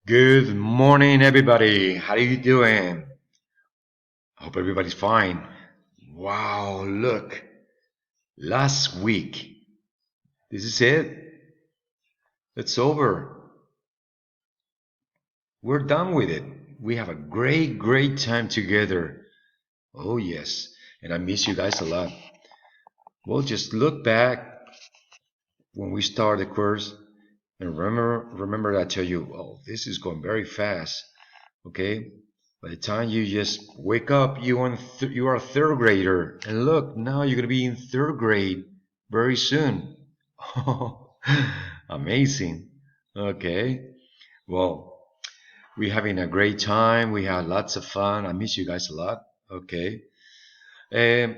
Good morning, everybody. How are you doing? Hope everybody's fine. Wow, look, last week. This is it. It's over. We're done with it. We have a great time together. Oh, yes. And I miss you guys a lot. Well, just look back when we started the course and remember I tell you, oh, this is going very fast. Okay? By the time you just wake up, you are a third grader, and look, now you're gonna be in third grade very soon. Amazing. Okay. Well, we're having a great time. We had lots of fun. I miss you guys a lot. Okay. Um,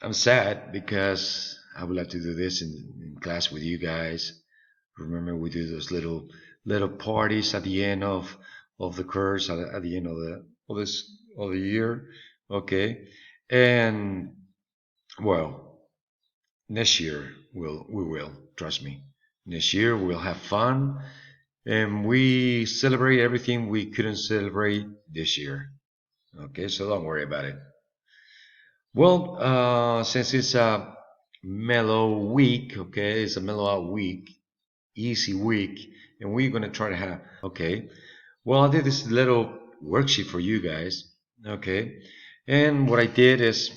I'm sad because I would like to do this in class with you guys. Remember, we do those little parties at the end of the course, at the end of the year. Okay, and well, next year we will trust me. Next year we'll have fun, and we celebrate everything we couldn't celebrate this year. Okay, so don't worry about it. Well, since it's a mellow week, okay, it's a mellow out week, easy week, and we're gonna try to have. Okay, well, I did this little worksheet for you guys. Okay, and what I did is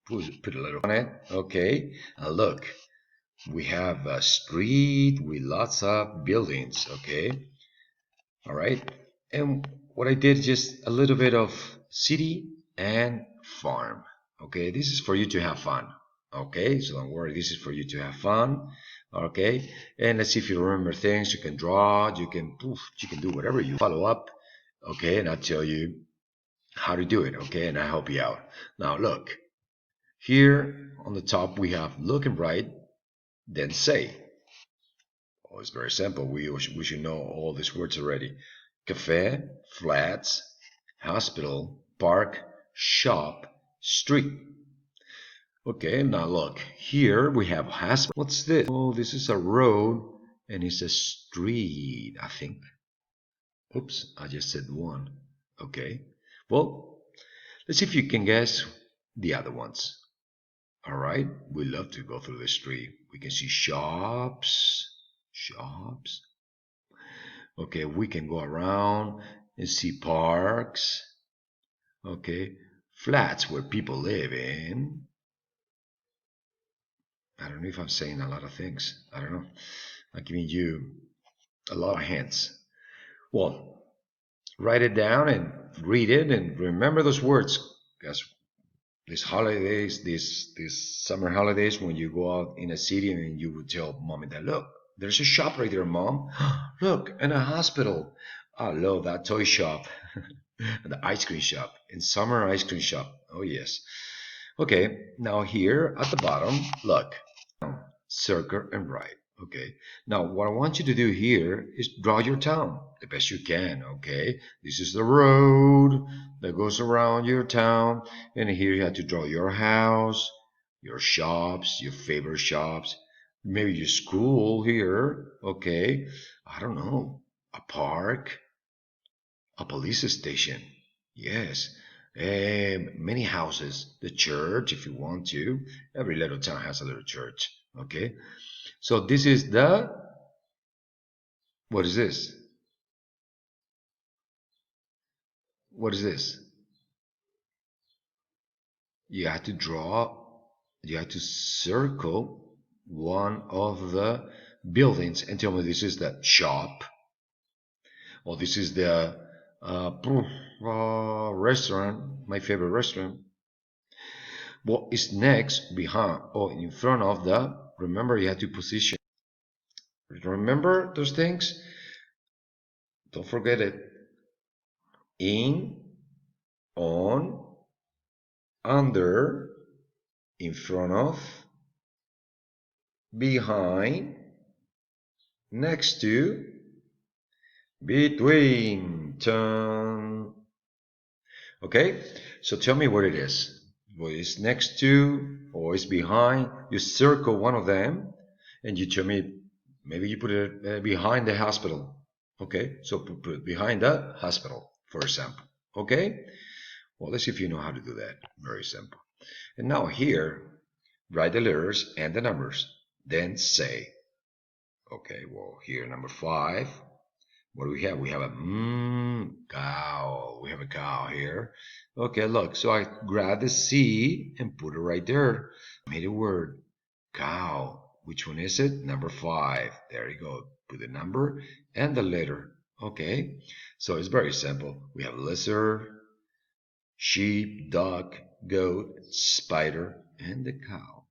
put a little on it. Okay, look, we have a street with lots of buildings. Okay, all right, and what I did just a little bit of city and farm. Okay, this is for you to have fun. Okay, so don't worry, this is for you to have fun. Okay, and let's see if you remember things. You can draw, you can do whatever you follow up. Okay, and I'll tell you how to do it. Okay, and I help you out. Now look, here on the top we have look and write, then say. Oh, it's very simple. We should know all these words already. Cafe, flats, hospital, park, shop, street. Okay, now look. Here we have hospital. What's this? Oh, this is a road and it's a street, I think. Oops, I just said one. Okay. Well, let's see if you can guess the other ones. All right. We love to go through the street. We can see shops. Okay, we can go around and see parks. Okay, flats where people live in. I don't know if I'm saying a lot of things. I don't know. I'm giving you a lot of hints. Well, write it down and read it and remember those words. Because these holidays, these summer holidays, when you go out in a city and you would tell mom and dad, look, there's a shop right there, mom. Look, and a hospital. I love that toy shop. The ice cream shop. In summer ice cream shop. Oh yes. Okay, now here at the bottom, look. Circle and write. Okay. Now what I want you to do here is draw your town the best you can. Okay. This is the road that goes around your town, and here you have to draw your house, your shops, your favorite shops, maybe your school here. Okay. I don't know. A park, a police station. Yes. Many houses. The church, if you want to. Every little town has a little church. Okay. So this is what is this? What is this? You have to you have to circle one of the buildings and tell me this is the shop or this is the restaurant, my favorite restaurant. What is next behind or in front of remember you have to position. Remember those things? Don't forget it. In, on, under, in front of, behind, next to, between. Turn. Okay, so tell me what it is. What is next to or is behind? You circle one of them and you tell me, maybe you put it behind the hospital. Okay, so put behind the hospital, for example. Okay, well, let's see if you know how to do that. Very simple. And now here, write the letters and the numbers. Then say, okay, well, here, number 5. What do we have? We have a cow. We have a cow here. Okay, look. So I grab the C and put it right there. Made a word. Cow. Which one is it? Number 5. There you go. Put the number and the letter. Okay. So it's very simple. We have lizard, sheep, duck, goat, spider, and the cow.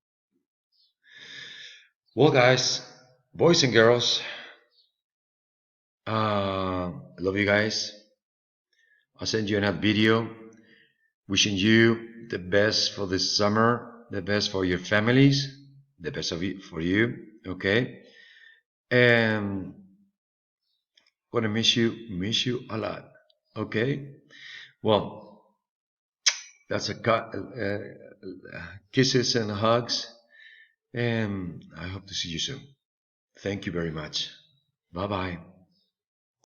Well, guys, boys and girls, I love you guys. I'll send you another video. Wishing you the best for this summer, the best for your families, the best of it for you. Okay, and gonna miss you a lot. Okay, well, that's a cut. Kisses and hugs, and I hope to see you soon. Thank you very much. Bye bye.